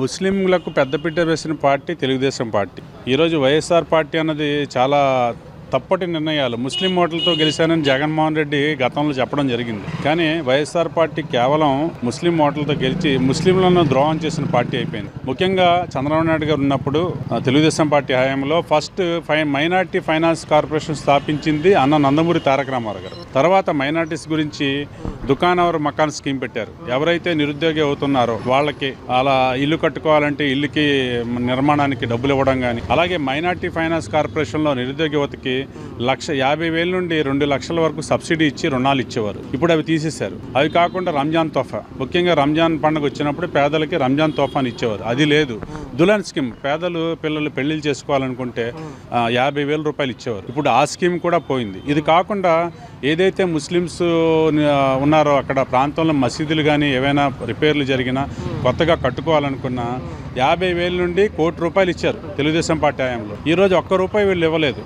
ముస్లింలకు పెద్దపీట వేసిన పార్టీ తెలుగుదేశం పార్టీ. ఈరోజు వైఎస్ఆర్ పార్టీ అన్నది చాలా తప్పటి నిర్ణయాలు. ముస్లిం ఓట్లతో గెలిచానని జగన్మోహన్ రెడ్డి గతంలో చెప్పడం జరిగింది. కానీ వైఎస్ఆర్ పార్టీ కేవలం ముస్లిం ఓట్లతో గెలిచి ముస్లింలను ద్రోహం చేసిన పార్టీ అయిపోయింది. ముఖ్యంగా చంద్రబాబు నాయుడు గారు ఉన్నప్పుడు తెలుగుదేశం పార్టీ హయాంలో ఫస్ట్ మైనార్టీ ఫైనాన్స్ కార్పొరేషన్ స్థాపించింది అన్న నందమూరి తారక రామారావు గారు. తర్వాత మైనార్టీస్ గురించి దుకాణవర్ మకాన్ స్కీమ్ పెట్టారు. ఎవరైతే నిరుద్యోగి అవుతున్నారో వాళ్ళకి అలా ఇల్లు కట్టుకోవాలంటే ఇల్లుకి నిర్మాణానికి డబ్బులు ఇవ్వడం కానీ, అలాగే మైనార్టీ ఫైనాన్స్ కార్పొరేషన్లో నిరుద్యోగ యువతకి 1,50,000 నుండి 2 లక్షల వరకు సబ్సిడీ ఇచ్చి రుణాలు ఇచ్చేవారు. ఇప్పుడు అవి తీసేశారు. అవి కాకుండా రంజాన్ తోఫా, ముఖ్యంగా రంజాన్ పండుగ వచ్చినప్పుడు పేదలకి రంజాన్ తోఫాని ఇచ్చేవారు. అది లేదు. దుల్హన్ స్కీమ్, పేదలు పిల్లలు పెళ్లిళ్ళు చేసుకోవాలనుకుంటే 50,000 రూపాయలు ఇచ్చేవారు. ఇప్పుడు ఆ స్కీమ్ కూడా పోయింది. ఇది కాకుండా ఏదైతే ముస్లిమ్స్ ఉన్నారో అక్కడ ప్రాంతంలో మసీదులు కానీ ఏవైనా రిపేర్లు జరిగినా కొత్తగా కట్టుకోవాలనుకున్నా 50,000 నుండి ₹1,00,00,000 ఇచ్చారు తెలుగుదేశం పార్టీ హయాంలో. ఈరోజు ₹1 వీళ్ళు ఇవ్వలేదు.